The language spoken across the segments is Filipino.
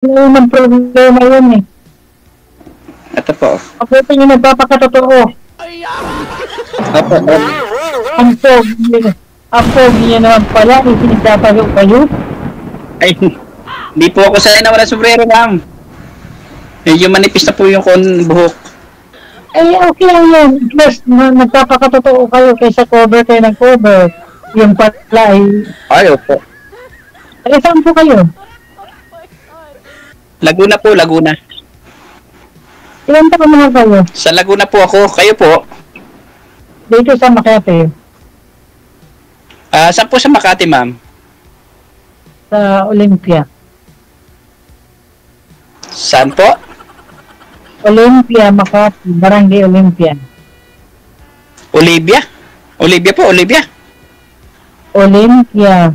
unang problema yun eh. Ito po. Mabuti yung nagpapakatotoo. Opo. Ang pogi niya naman pala, isinagtatayo kayo. Ay, hindi po ako sanay na wala sombrero, ma'am. Medyo manipis na po yung buhok. Eh, okay lang yun. Plus, nagpapakatotoo kayo kaysa cover kayo ng cover. Yung pala Ay, opo. Eh, saan po kayo? Laguna po, Laguna. Ilan taon na kayo? Sa Laguna po ako. Kayo po? Dito sa Makati. Saan po sa Makati, ma'am? Sa Olympia. Saan po? Olympia, Makati. Barangay Olympia. Olivia? Olivia po, Olivia. Olympia.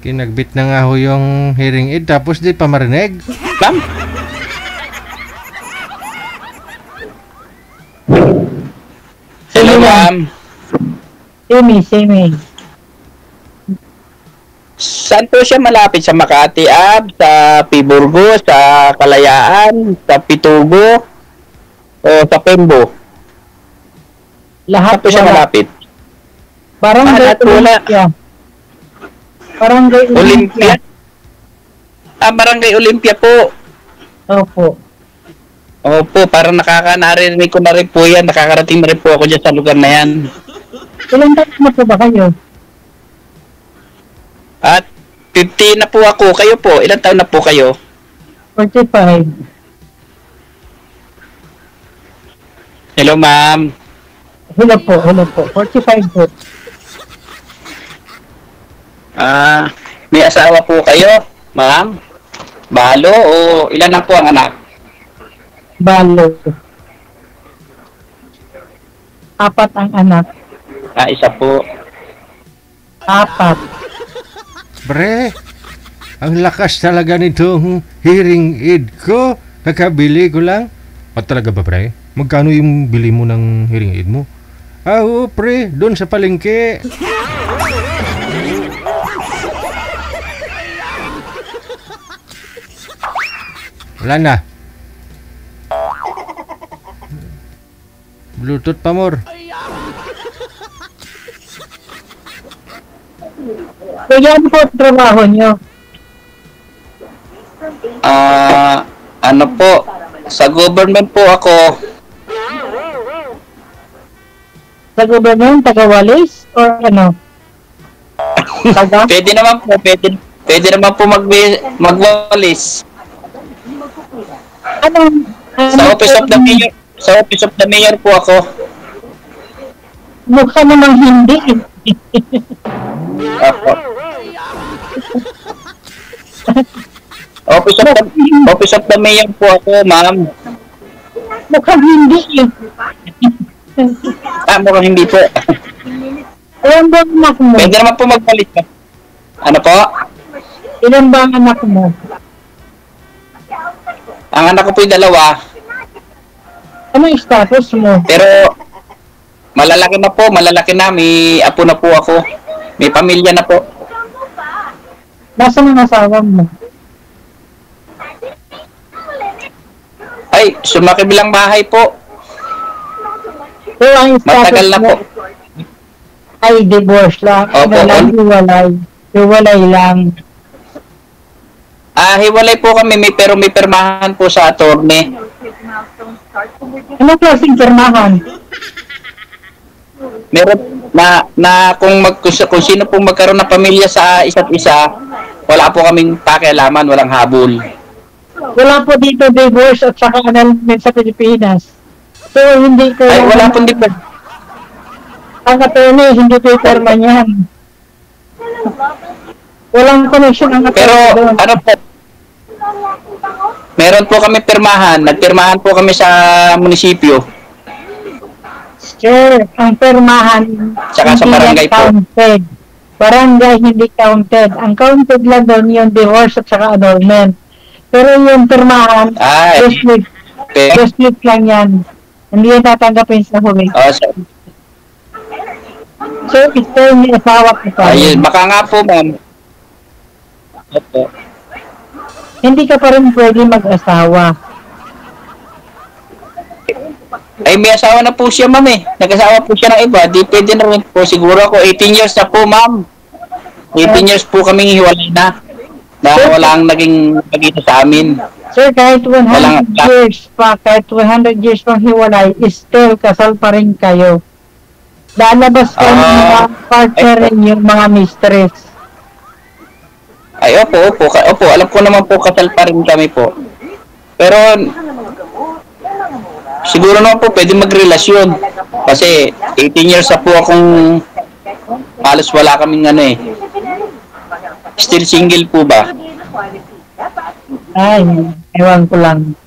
Kinagbit na nga ho yung hearing aid tapos di pa marinig. Ma'am? Hello, ma'am. Simi. Saan po siya malapit? Sa Makati Ab, sa Piburgo, sa Kalayaan, sa Pitubo, o sa Pembo? Lahat Saan po siya wala. malapit? Barangay Lahat wala. Olympia. Barangay Olympia? Barangay Olympia po. Opo. Opo, parang narinig ko na rin po yan. Nakakarating na rin po ako dyan sa lugar na yan. Ilang taon na po ba kayo? At 50 na po ako. Kayo po, ilang taon na po kayo? 45. Hello, ma'am. Hello po. 45 po. May asawa po kayo, ma'am? Balo o ilan na po ang anak? Balo. 4 ang anak. Isa po. 4. Bre, ang lakas talaga nitong hearing aid ko. Kakabili ko lang. Talaga ba, pre? Magkano yung bili mo ng hearing aid mo? Oo, pre, doon sa palengke. Wala na. Bluetooth pa, more. Kaya ano po ang trabaho nyo? Ano po, sa government po ako. Sa government, taga-walis? Or ano? Taga? Pwede naman po, pwede naman po magwalis. Sa Office of the Mayor, sa Office of the Mayor po ako. Mukha namang hindi. Opo. Office of the Mayor po ako, ma'am. Mukhang hindi. Mukhang hindi po. Ilan ba ang anak mo? Pwede naman po magwalis. Ano po? Ilan ba ang anak mo? Ang anak ko po yung 2. Ano yung status mo? Pero malalaki na, may apo na po ako. May pamilya na po. Nasaan ang asawa mo? Ay, sumakibilang bahay po. So, ang status Matagal na mo po. ay divorce lang. Opo, Hiwalay lang. Hiwalay po kami, pero may permahan po sa attorney. Ano klaseng pirmahan? Meron na kung sino pong magkaroon ng pamilya sa isa't isa, wala po kaming pakialaman, walang habol. Wala po dito divorce at saka annulment sa Pilipinas. So, hindi ko... Ay, wala pong difference. Ang attorney, hindi po pirma niyan. Walang connection ang attorney. Pero, doon. ano po, meron po kami pirmahan. Nagpirmahan po kami sa munisipyo. Sure, ang pirmahan Tsaka sa barangay po. counted. Barangay hindi counted. Ang counted lang doon yung divorce at saka annulment. Pero yung pirmahan, Ay, okay. just lang yan. Hindi yan tatanggapin sa huli. So, ito yung asawa ko pa. Ayun, baka nga po, ma'am. Opo. hindi ka pa rin pwede mag-asawa. Ay, may asawa na po siya, ma'am eh. Nag-asawa po siya ng iba. Di pwede na rin po. Siguro ako, 18 years na po, ma'am. 18 years po kaming hiwalay na. Na walang naging pagkita sa amin. Sir, kahit 100 years pa, kahit 100 years pang hiwalay, still kasal pa rin kayo. Lalabas ka ng mga partner rin yung mga mistress. Ay, opo. Alam ko naman po, kasal pa rin kami po. Pero, siguro naman po, pwede magrelasyon. Kasi, 18 years na po akong halos wala kaming ano eh. Still single po ba? Ay, ewan ko lang.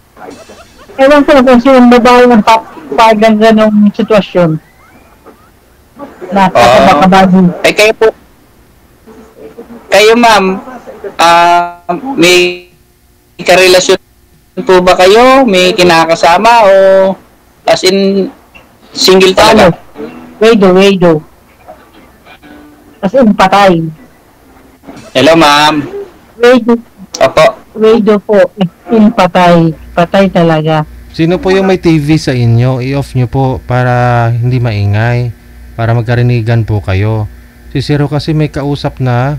Ewan ko lang kung sinong babae ang paganda ng sitwasyon. Napakabakabagi. Ay, kayo ma'am, may karelasyon po ba kayo? May kinakasama o as in single talaga? Wado. As in patay. Hello ma'am. Opo. Wado po. As in patay. Patay talaga. Sino po yung may TV sa inyo? I-off nyo po para hindi maingay. Para magkarinigan po kayo. Si Zero kasi may kausap na.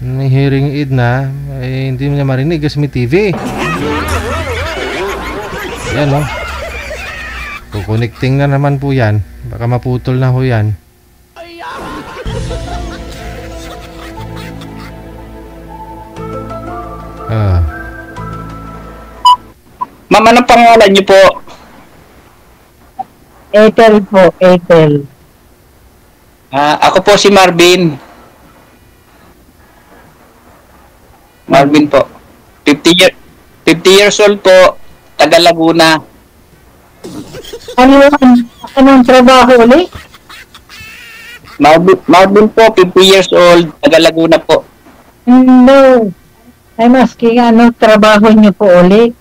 May hearing aid na. Eh, hindi niya marinig kasi may TV. Yan o. Kukonecting na naman po yan. Baka maputol na ho yan. Ma'am, anong pangalan niyo po? Ethel po, Ethel. Ako po si Marvin. Marvin po. 50 years old po. Taga Laguna. Anong trabaho ulit? Marvin po, 50 years old. Taga Laguna po. No. I'm asking, anong trabaho niyo po ulit?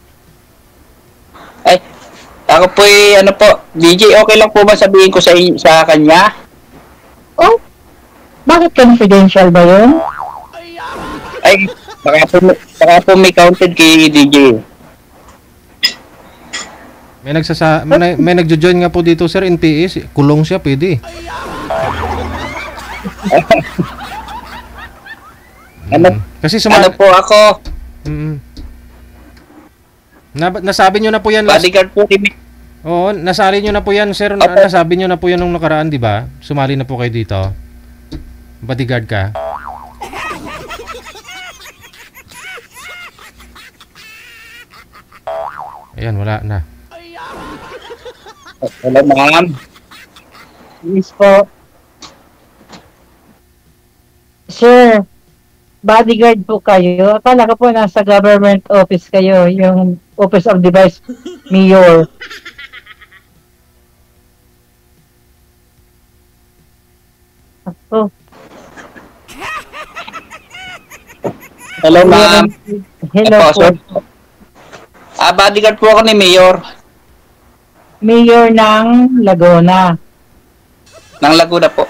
Ay, ako po ano po, DJ, okay lang po ba sabihin ko sa kanya? Oh, bakit confidential ba yun? Ay, baka po may counted kay DJ. May nagjo-join nga po dito, sir, NPS. Kulong siya, pwede. Kasi ano po ako? Nasabi nyo na po yan bodyguard po. Oo, nasali nyo na po yan, sir. Nasabi nyo na po yan nung nakaraan, di ba? Sumali na po kayo dito. Bodyguard ka. Ayan, wala na. Hello, ma'am. Yes po. Sir, bodyguard po kayo. Akala ko po nasa government office kayo, yung Office of the Vice Mayor. Ako. Hello, ma'am. Hello po. Bodyguard po ako ni Mayor. Mayor ng Laguna. Ng Laguna po.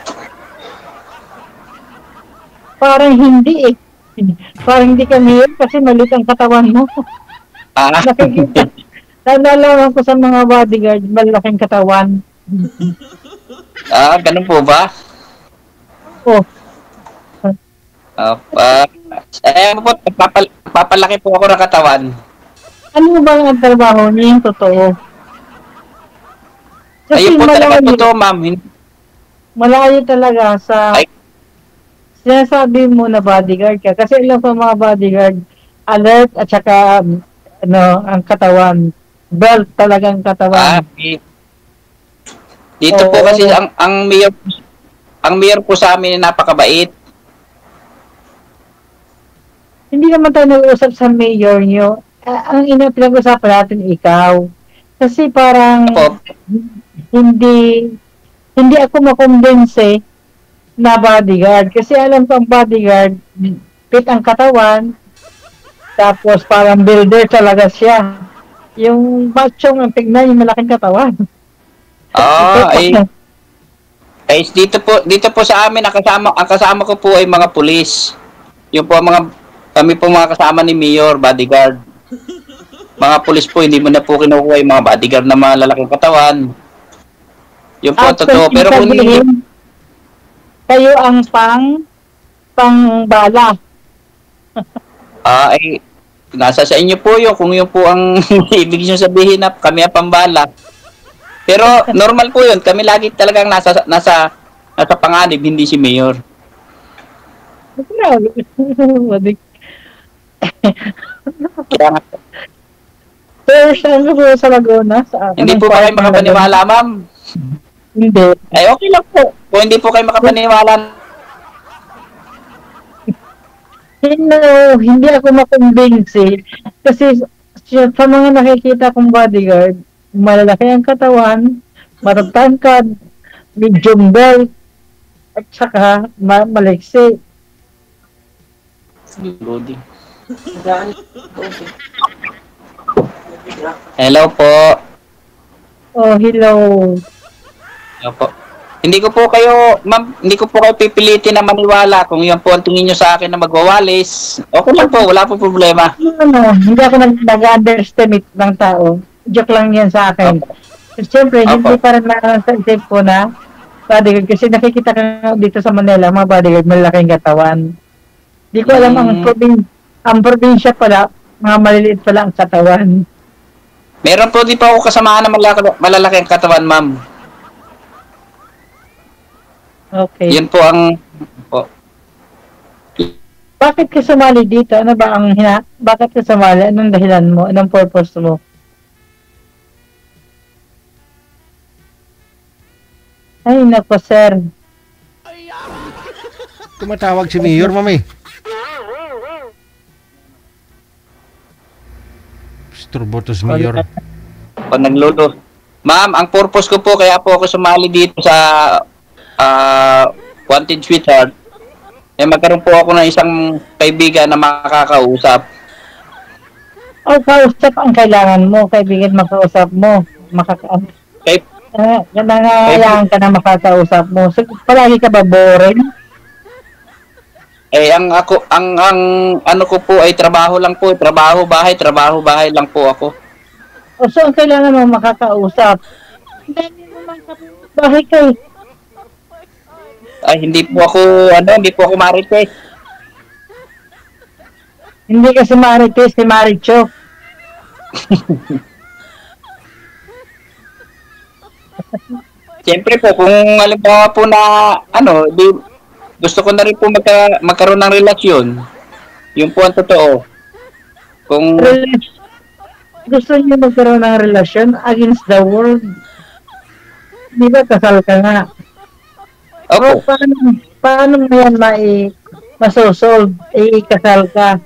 Parang hindi eh. Parang hindi ka mayor kasi maliit ang katawan mo. Nakikita. Nalalaman ko sa mga bodyguard, malaking katawan. Ganun po ba? Oh. Po, papalaki po ako ng katawan. Ano ba ang trabaho niya yung totoo? Ayun po talaga totoo, ma'am. Malayo talaga sa sinasabi mo na bodyguard ka. Kasi ilang pa mga bodyguard, alert at saka ang katawan. Belt talagang katawan. Dito po kasi ang mayor po sa amin napakabait. Hindi naman tayo nag-uusap sa mayor nyo. Ang pinag-usapan natin ikaw. Kasi parang hindi ako makombense na bodyguard. Kasi alam ko ang bodyguard, fit ang katawan, tapos parang builder talaga siya. Yung macho ang tignan, yung malaking katawan. Dito po sa amin ang kasama ko po ay mga pulis. Yung po mga kami po mga kasama ni Mayor, bodyguard. Mga pulis po, hindi mo na po kinukuha yung mga bodyguard na malalaking katawan. Yun po, totoo. Pero kung hindi, kayo ang pangbala. ay, nasa sa inyo po yun. Kung yun po ang ibig nyo sabihin na kami ang pambala. Pero normal po yun. Kami lagi talagang nasa panganib, hindi si Mayor. Kaya nga, Sir, saan ka po sa Laguna? hindi po kayo makapaniwala, ma'am. Hindi. Ay, okay lang po. Kung hindi po kayo makapaniwala, Hindi ako makumbinsi kasi sa mga nakikita kong bodyguard, malalaki ang katawan, matatangkad, medium belt, at saka maliksi. loading. Hello po. Oh, hello. Hello po. Hindi ko po kayo, ma'am, hindi ko po kayo pipilitin na maniwala kung yan po ang tingin nyo sa akin na magwawalis. Okay lang po, wala po problema. Hindi ako nag-underestimate ng tao. Joke lang yan sa akin. Siyempre, hindi pa rin na sa isip ko na bodyguard. Kasi nakikita ko dito sa Manila, mga bodyguard, malaking katawan. Hindi ko alam ang probinsya pala, mga maliliit pala ang katawan. Meron po di pa ako kasamahan na malalaki ang katawan, ma'am. Okay. Yun po ang... Po. Bakit ka sumali dito? Ano ba ang bakit ka sumali? Anong dahilan mo? Anong purpose mo? Ay, nako, sir. Tumatawag si Mayor, mami. Turbotos Mayor. Pag naglolo. Ma'am, ang purpose ko po, kaya po ako sumali dito sa Wanted Sweetheart, magkaroon po ako ng isang kaibigan na makakausap. Kausap ang kailangan mo, kaibigan makausap mo. Nangangailangan ka na makakausap mo. So, palagi ka ba boring? Ang ano ko po ay trabaho lang po, trabaho bahay lang po ako. So ang kailangan mo makakausap. Hindi mo man bahay kayo. Ay, hindi po ako marites. Hindi ka si Marites, si Maricho. Siyempre po, kung halimbawa po na, gusto ko na rin po magkaroon ng relasyon. Yun po ang totoo. Kung gusto niyo magkaroon ng relasyon against the world, di ba kasal ka nga? Opo. Paano mo yan masosolve? Ikasal ka.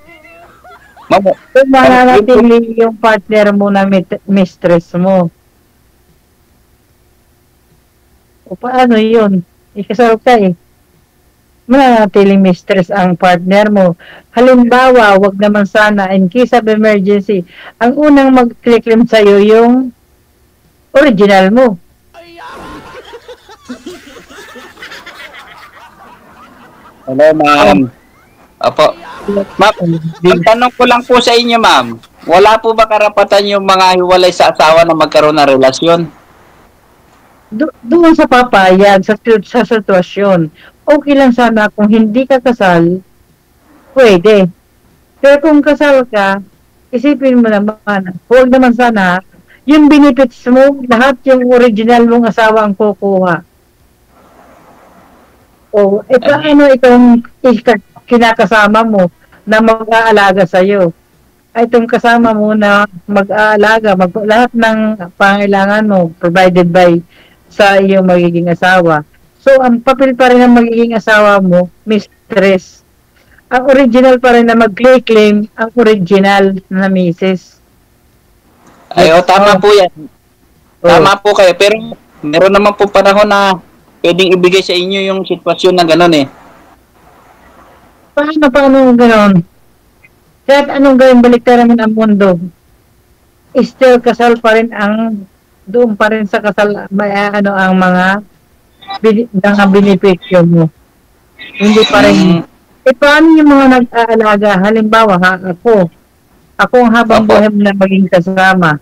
Kung mananatili yung partner mo na mistress mo. O paano yun? Ikasal ka mananatiling mistress ang partner mo. Halimbawa, wag naman sana, in case of emergency, ang unang mag-claim sa'yo yung original mo. Hello, ma'am. Opo. Ma'am, ang tanong ko lang po sa inyo, ma'am. Wala po ba karapatan yung mga hiwalay sa asawa na magkaroon ng relasyon? Doon sa papayag, sa sitwasyon, okay lang sana kung hindi ka kasal, pwede. Pero kung kasal ka, isipin mo naman, huwag naman sana, yung benefits mo, lahat yung original mong asawa ang kukuha. O, paano itong kinakasama mo na mag-aalaga sa'yo? Itong kasama mo na mag-aalaga, lahat ng pangailangan mo provided by sa iyong magiging asawa. So, ang papel pa rin ng magiging asawa mo, mistress. Ang original pa rin na mag-claim ang original na misis. Ay, tama po yan. Tama po kayo. Pero meron naman po panahon na pwedeng ibigay sa inyo yung sitwasyon na gano'n eh. Paano gano'n? Kahit anong gawin, baliktaran naman ang mundo. Still, kasal pa rin doon pa rin sa kasal, ang mga benepisyo mo. Hindi pa rin, paano yung mga nag-aalaga? Halimbawa, ako ang habang Opo. buhay mo na maging kasama.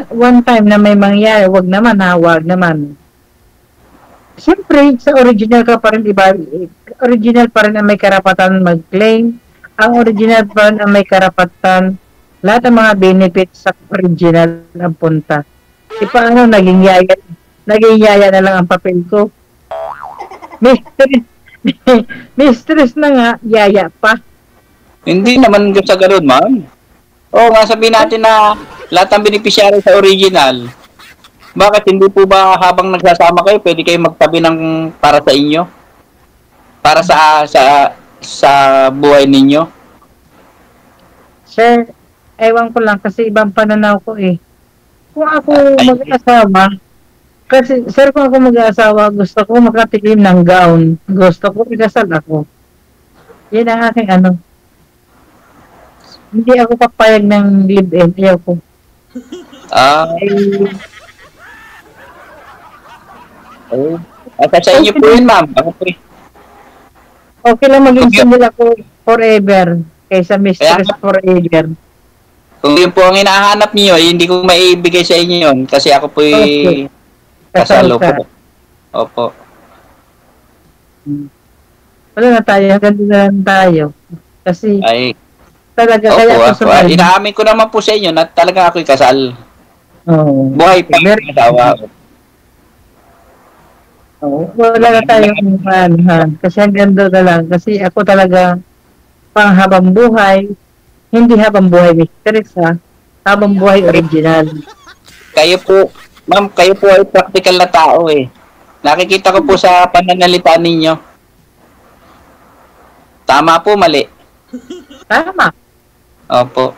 One time na may mangyari, wag naman ha, wag naman. Siyempre, sa original ka pa rin, iba, original pa rin ang may karapatan mag-claim. Ang original pa rin ang may karapatan, lahat ng mga benefits sa original ang punta. Paano naging yaya na lang ang papel ko. Mistress, mistress na nga, yaya pa. Hindi naman sa ganun, ma'am. Oo nga, sabihin natin na lahat ng beneficiary sa original. Bakit hindi po ba habang nagsasama kayo, pwede kayo magtabi ng para sa inyo? Para sa buhay ninyo? Sir, ewan ko lang kasi ibang pananaw ko eh. Kung ako mag-asawa, kasi sir, kung ako mag-asawa, gusto ko makatikim ng gown. Gusto ko ikasal ako. Yan ang aking ano. Hindi ako papayag ng live-in. Ayaw ko. Sa inyo po yun, ma'am. Ako po eh. Okay lang maging single ako forever kaysa mistress Kaya- forever. Kung yun po ang hinahanap niyo, hindi ko maibigay sa inyo yun kasi ako po Okay. kasalo Kasal ka. po. Opo. Wala na tayo. Hanggang doon na lang tayo. Kasi Ay, talaga opo. kaya ako Ako, inaamin ko naman po sa inyo na talaga ako'y kasal. Oo. Buhay pa Very- ang asawa. Oo. Wala na tayong maanuhan. Kasi hanggang doon na lang. Kasi ako talaga panghabang buhay. Hindi habang buhay mistress ha. Habang buhay original. Kayo po, ma'am, kayo po ay practical na tao eh. Nakikita ko po sa pananalita ninyo. Tama po, mali. Tama. Opo.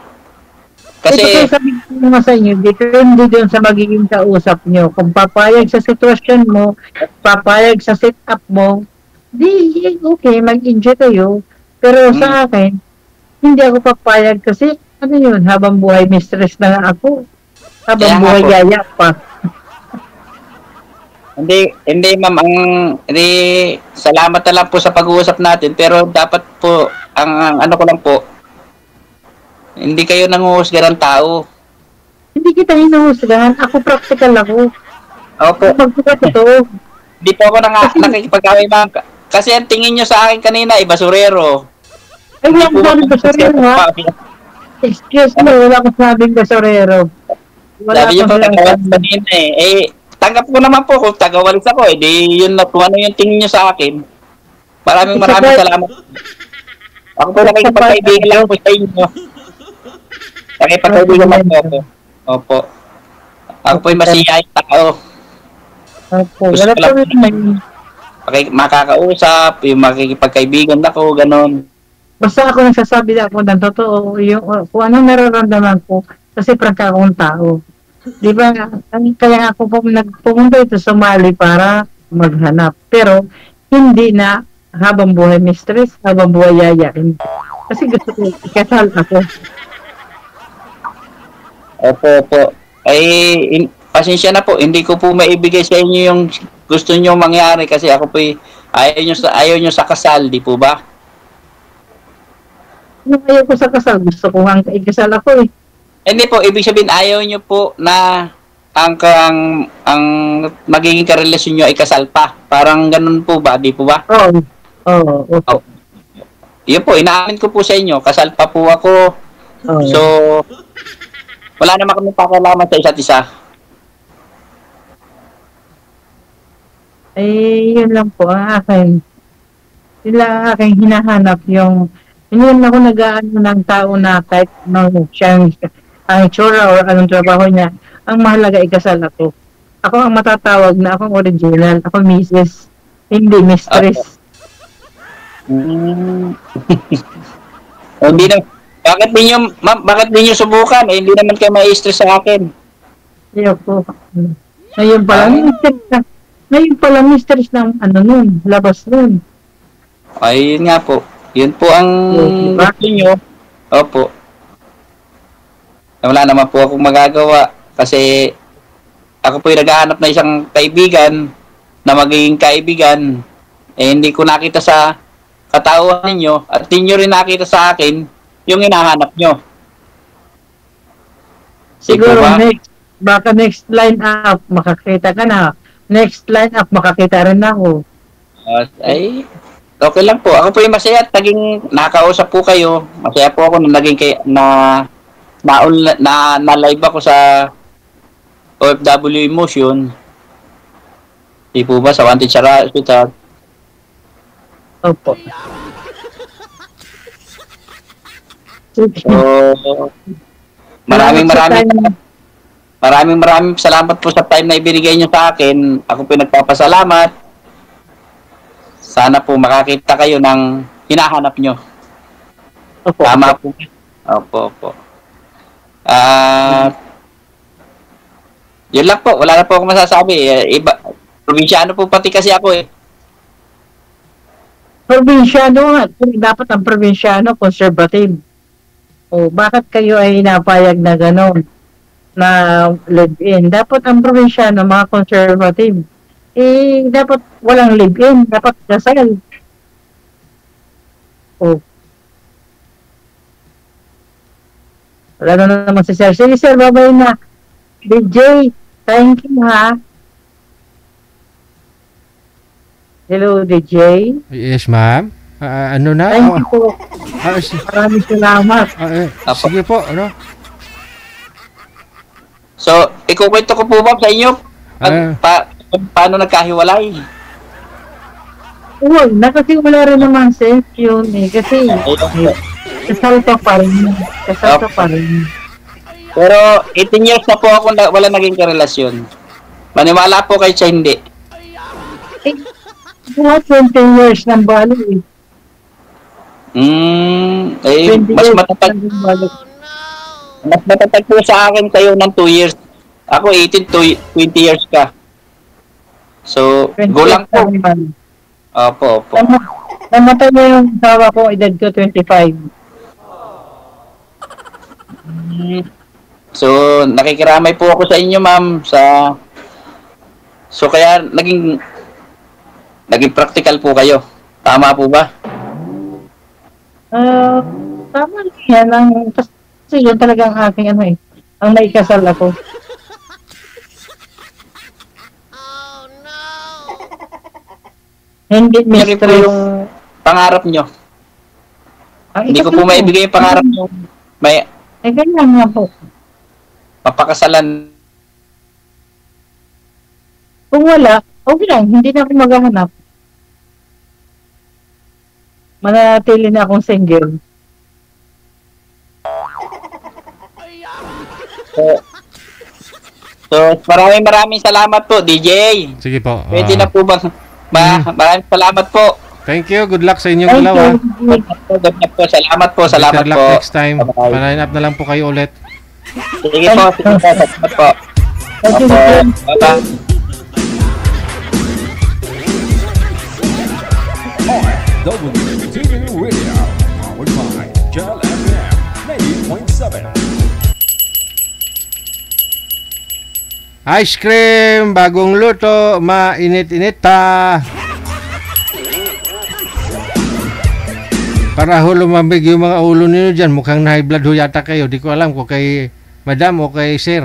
Kasi Kasi, sabihin ko naman sa inyo, depende doon sa magiging kausap nyo. Kung papayag sa sitwasyon mo, papayag sa setup mo, di okay, mag-enjoy kayo. Pero sa akin, hindi ako papayag kasi ano yun, habang buhay mistress na nga ako. Habang Kaya nga buhay po. yaya pa. hindi ma'am, hindi, salamat na lang po sa pag-uusap natin, pero dapat po, ang ano ko lang po, hindi kayo nanguhusga ng tao. Hindi kita hinuhusgahan. Ako practical ako. Opo, Magsugat ito. di po ako nakikipag-away ma'am. Kasi ang tingin nyo sa akin kanina, basurero. Ay, wala ko sabing basurero ha. Excuse me, wala ko sabing basurero. Sabi niyo po, akong tagawalis sinasabi. kanina eh. Eh, tanggap ko naman po kung tagawalis ako eh. Di yun na kung ano yung tingin nyo sa akin. Maraming salamat. Ako po nakikipagkaibigan lang po sa inyo. Nakikipagkaibigan lang po ako. Opo. Ako po yung masiyahing tao. Opo, Gusto wala ko lang- problema. Makakausap, yung makikipagkaibigan ako, ganon. Basta ako nagsasabi na ako ng totoo, yung, kung anong nararamdaman ko, kasi prangka akong tao. Di ba? Kaya ako po nagpumunta ito sa Mali para maghanap. Pero, hindi na habang buhay mistress, habang buhay yaya. Kasi gusto ko, ikasal ako. Opo. Ay, pasensya na po, hindi ko po maibigay sa inyo yung gusto nyo mangyari kasi ako po ayaw nyo sa kasal, di po ba? Yung ayaw ko sa kasal, gusto ko hang ikasal ako eh. Hindi po, ibig sabihin ayaw nyo po na ang magiging karelasyon nyo ay kasal pa. Parang ganun po ba, di po ba? Oo. Yun po, inaamin ko po sa inyo, kasal pa po ako. Oo. So, wala naman kami pakialaman sa isa't isa. Yun lang po ang akin. Yun lang ang aking hinahanap yung hindi naman ako nag-aano ng tao na kahit siyang ang itsura o anong trabaho niya. Ang mahalaga ikasal ako. Ako ang matatawag na akong original. Ako Mrs. Hindi mistress. Hindi na, bakit niyo subukan? Eh, hindi naman kayo ma-stress sa akin. Ayoko. Ngayon pala, mistress na. Ngayon pala, mistress ng ano nun, labas nun. Ay, yun nga po. Yun po ang Diba? gusto nyo. Opo. Wala naman po akong magagawa kasi ako po yung naghahanap na isang kaibigan na magiging kaibigan. Eh, hindi ko nakita sa katawan ninyo at ninyo rin nakita sa akin yung hinahanap nyo. Siguro Di ba? baka next line up, makakita ka na. Next line up, makakita rin ako. Ay, okay lang po. Ako po yung masaya at naging nakausap po kayo. Masaya po ako na naging na live ako sa OFW Emotion. Di po ba sa Wanted Chara Hospital? Opo. So, maraming salamat po sa time na ibinigay nyo sa akin. Ako po nagpapasalamat. Sana po makakita kayo ng hinahanap nyo. Opo. Tama po. Opo. Yun lang po. Wala na po ako masasabi. Probinsyano po pati kasi ako eh. Probinsyano nga. Dapat ang probinsyano, conservative. O, bakit kayo ay napayag na gano'n? Na live-in. Dapat ang probinsyano, mga conservative. Dapat walang live-in. Dapat kasal. O. Wala na naman si Sir. Sige, Sir, babay na. DJ, thank you, ha? Hello, DJ. Yes, ma'am. Ano na? Thank you po. Maraming salamat. Sige po, ano? So, ikukwento ko po ba sa inyo? Paano nagkahiwalay? Uy, kasi wala rin naman sense yun eh. Kasi, kasal ka pa rin. Pero 18 years na po ako wala naging karelasyon. Maniwala po kayo sa hindi. Mga 20 years ng balo eh. Mas matatag. Mas matatag po sa akin kayo ng 2 years. Ako 18 to 20 years ka. So, go lang po. Opo. Namatay na yung tawa ko, edad ko 25. So, nakikiramay po ako sa inyo, ma'am, So, kaya naging practical po kayo. Tama po ba? Tama yan. Kasi yun talagang aking ano eh. Ang naikasal ako. Oh, no! Hindi Yun rin po mistress. yung pangarap nyo. Hindi ko po maibigay yung pangarap nyo. May ganyan nga po. papakasalan. Kung wala, okay lang. Hindi na ako maghahanap. Mananatili na akong single. So, maraming salamat po, DJ. Sige po. Pwede na po ba? Maraming salamat po. Thank you. Good luck sa inyong Thank dalawa. you. Salamat po. Salamat Better luck po. next time. Bye-bye. Pa-line up na lang po kayo ulit. Sige po. Salamat po. Thank you. Bye-bye. WTV Radio, powered by Gel FM 90.7. Ice cream, bagong luto, mainit-init ta. Para ho lumambig yung mga ulo niyo dyan. Mukhang na high blood ho yata kayo. Di ko alam kung kay madam o kay sir.